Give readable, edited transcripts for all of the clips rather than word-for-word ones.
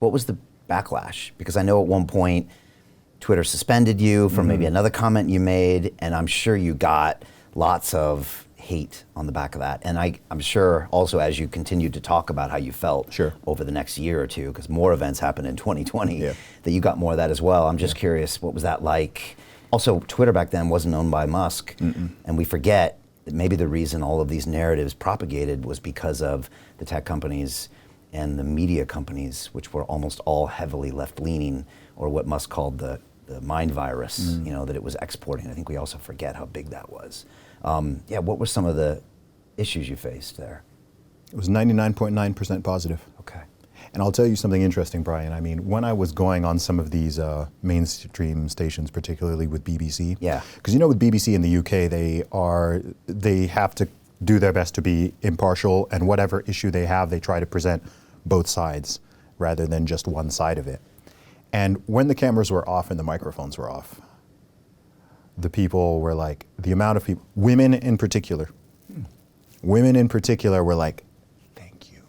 What was the backlash? Because I know at one point Twitter suspended you for maybe another comment you made, and I'm sure you got lots of hate on the back of that. And I'm sure also as you continued to talk about how you felt over the next year or two, because more events happened in 2020, that you got more of that as well. I'm just curious, what was that like? Also, Twitter back then wasn't owned by Musk, and we forget that maybe the reason all of these narratives propagated was because of the tech companies and the media companies, which were almost all heavily left-leaning, or what Musk called the mind virus, you know, that it was exporting. I think we also forget how big that was. What were some of the issues you faced there? It was 99.9% positive. Okay. And I'll tell you something interesting, Brian. I mean, when I was going on some of these mainstream stations, particularly with BBC, because you know with BBC in the UK, they have to do their best to be impartial, and whatever issue they have, they try to present both sides rather than just one side of it. And when the cameras were off and the microphones were off, the people were like, the amount of people, women in particular were like, thank you.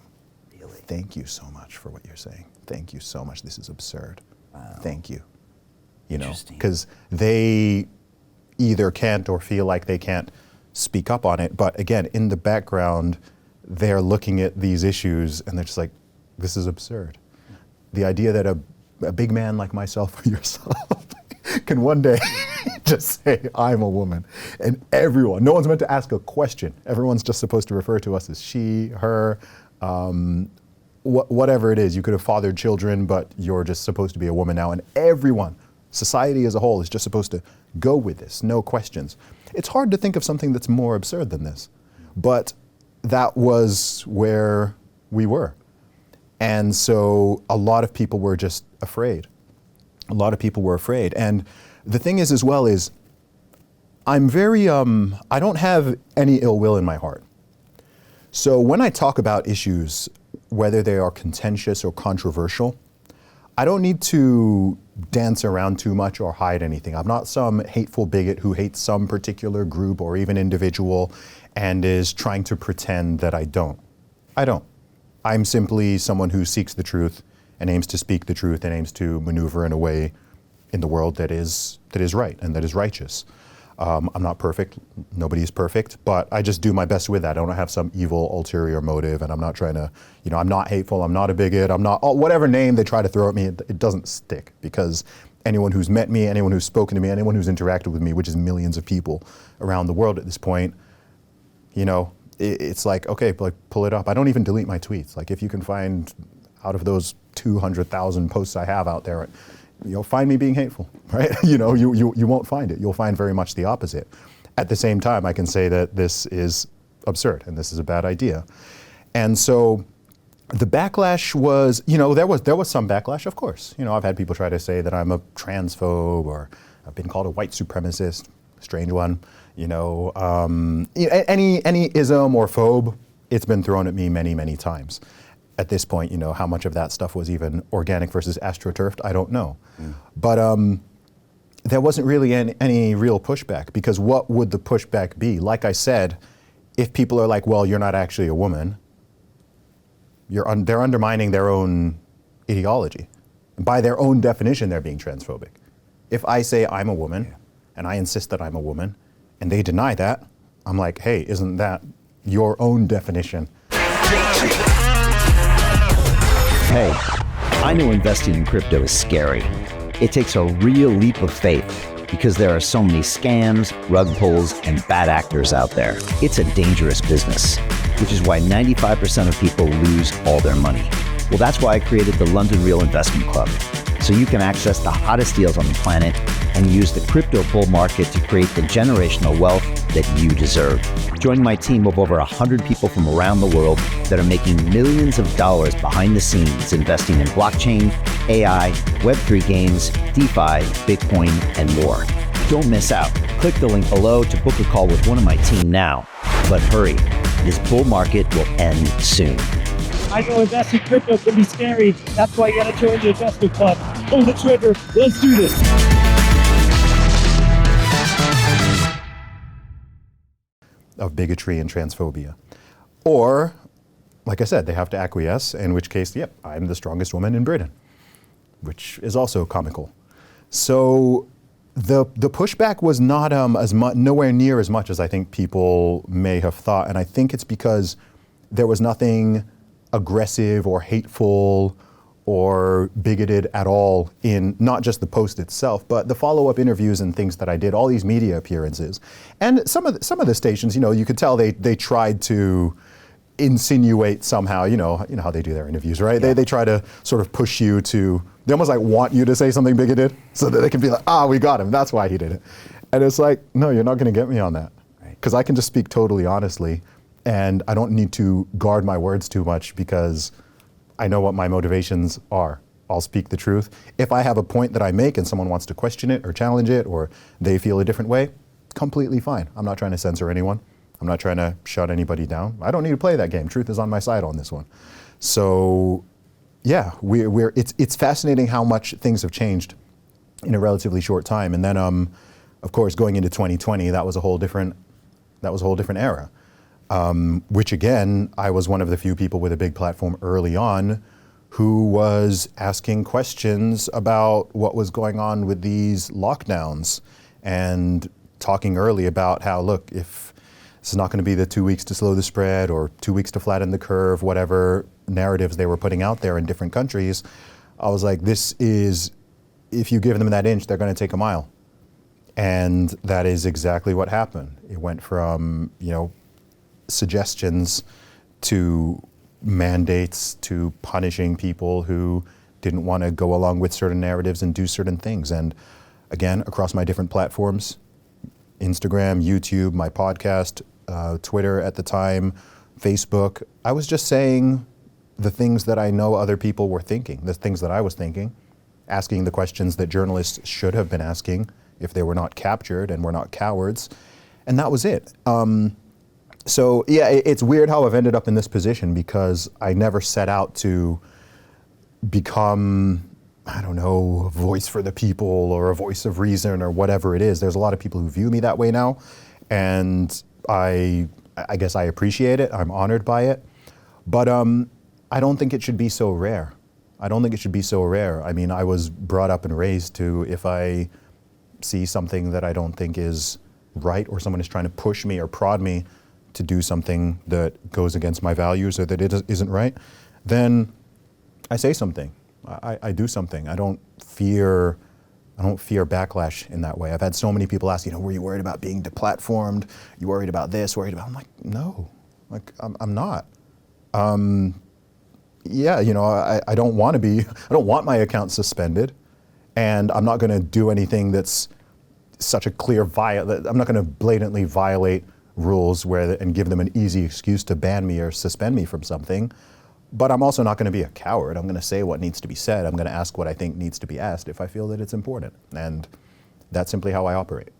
Really? Thank you so much for what you're saying. Thank you so much. This is absurd. Wow. Thank you. You know, because they either can't or feel like they can't speak up on it. But again, in the background, they're looking at these issues and they're just like, this is absurd. The idea that a big man like myself or yourself can one day just say, I'm a woman. And everyone, no one's meant to ask a question. Everyone's just supposed to refer to us as she, her, whatever it is. You could have fathered children, but you're just supposed to be a woman now. And everyone, society as a whole, is just supposed to go with this, no questions. It's hard to think of something that's more absurd than this. But that was where we were. And so a lot of people were just afraid. A lot of people were afraid. And the thing is as well is, I'm very, I don't have any ill will in my heart. So when I talk about issues, whether they are contentious or controversial, I don't need to dance around too much or hide anything. I'm not some hateful bigot who hates some particular group or even individual and is trying to pretend that I don't. I don't. I'm simply someone who seeks the truth and aims to speak the truth and aims to maneuver in a way in the world that is right and that is righteous. I'm not perfect, nobody is perfect, but I just do my best with that. I don't have some evil ulterior motive, and I'm not trying to, you know, I'm not hateful, I'm not a bigot, I'm not, whatever name they try to throw at me, it doesn't stick, because anyone who's met me, anyone who's spoken to me, anyone who's interacted with me, which is millions of people around the world at this point, you know, it's like, okay, like pull it up. I don't even delete my tweets. Like if you can find out of those 200,000 posts I have out there, you'll find me being hateful, right? You know, you won't find it. You'll find very much the opposite. At the same time, I can say that this is absurd and this is a bad idea. And so the backlash was, you know, there was some backlash, of course. You know, I've had people try to say that I'm a transphobe, or I've been called a white supremacist, strange one. You know, any ism or phobe, it's been thrown at me many, many times. At this point, you know, how much of that stuff was even organic versus astroturfed, I don't know. But there wasn't really any real pushback, because what would the pushback be? Like I said, if people are like, well, you're not actually a woman, they're undermining their own ideology. By their own definition, they're being transphobic. If I say I'm a woman, and I insist that I'm a woman, and they deny that, I'm like, hey, isn't that your own definition? Hey, I know investing in crypto is scary. It takes a real leap of faith because there are so many scams, rug pulls, and bad actors out there. It's a dangerous business, which is why 95% of people lose all their money. Well, that's why I created the London Real Investment Club, so you can access the hottest deals on the planet and use the crypto bull market to create the generational wealth that you deserve. Join my team of over 100 people from around the world that are making millions of dollars behind the scenes investing in blockchain, AI, Web3 games, DeFi, Bitcoin, and more. Don't miss out. Click the link below to book a call with one of my team now. But hurry, this bull market will end soon. I know investing in crypto can be scary. That's why you gotta join the investment club. Pull the trigger. Let's do this. Of bigotry and transphobia. Or, like I said, they have to acquiesce, in which case, yep, I'm the strongest woman in Britain. which is also comical. So the pushback was not as much, nowhere near as much as I think people may have thought, and I think it's because there was nothing aggressive or hateful or bigoted at all in not just the post itself, but the follow-up interviews and things that I did, all these media appearances. And some of the stations, you could tell they tried to insinuate somehow, you know how they do their interviews, right? Yeah. They try to sort of push you to, they almost like want you to say something bigoted so that they can be like, we got him, that's why he did it. And it's like, no, you're not gonna get me on that. Because I can just speak totally honestly, and I don't need to guard my words too much because I know what my motivations are. I'll speak the truth. If I have a point that I make and someone wants to question it or challenge it, or they feel a different way, completely fine. I'm not trying to censor anyone. I'm not trying to shut anybody down. I don't need to play that game. Truth is on my side on this one. So yeah, it's fascinating how much things have changed in a relatively short time. And then of course going into 2020, that was a whole different era. Which again, I was one of the few people with a big platform early on who was asking questions about what was going on with these lockdowns and talking early about how, look, if this is not going to be the 2 weeks to slow the spread or 2 weeks to flatten the curve, whatever narratives they were putting out there in different countries, I was like, this is, if you give them that inch, they're going to take a mile. And that is exactly what happened. It went from, suggestions to mandates to punishing people who didn't want to go along with certain narratives and do certain things. And again, across my different platforms, Instagram, YouTube, my podcast, Twitter at the time, Facebook, I was just saying the things that I know other people were thinking, the things that I was thinking, asking the questions that journalists should have been asking if they were not captured and were not cowards. And that was it. So yeah, it's weird how I've ended up in this position because I never set out to become, I don't know, a voice for the people or a voice of reason or whatever it is. There's a lot of people who view me that way now, and I guess I appreciate it. I'm honored by it, but I don't think it should be so rare. I mean, I was brought up and raised to, if I see something that I don't think is right or someone is trying to push me or prod me to do something that goes against my values or that it isn't right, then I say something. I do something. I don't fear backlash in that way. I've had so many people ask, were you worried about being deplatformed? You worried about this, I'm like, no, I'm not. Yeah, I don't want my account suspended, and I'm not gonna do anything that's such a clear I'm not gonna blatantly violate rules and give them an easy excuse to ban me or suspend me from something. But I'm also not going to be a coward. I'm going to say what needs to be said. I'm going to ask what I think needs to be asked if I feel that it's important. And that's simply how I operate.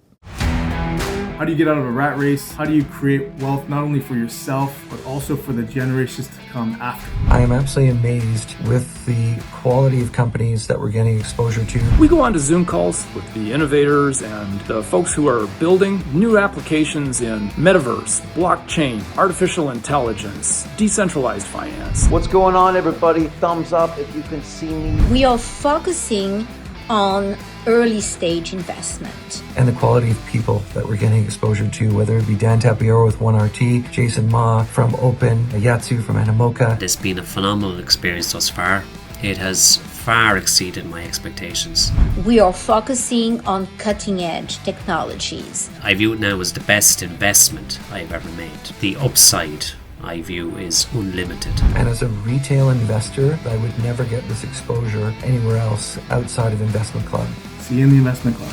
How do you get out of a rat race? How do you create wealth not only for yourself, but also for the generations to come after? I am absolutely amazed with the quality of companies that we're getting exposure to. We go on to Zoom calls with the innovators and the folks who are building new applications in metaverse, blockchain, artificial intelligence, decentralized finance. What's going on, everybody? Thumbs up if you can see me. We are focusing on early stage investment. And the quality of people that we're getting exposure to, whether it be Dan Tapiero with 1RT, Jason Ma from Open, Yatsu from Animoca. It's been a phenomenal experience thus far. It has far exceeded my expectations. We are focusing on cutting edge technologies. I view it now as the best investment I've ever made. The upside I view is unlimited. And as a retail investor, I would never get this exposure anywhere else outside of Investment Club. See you in the Investment Club.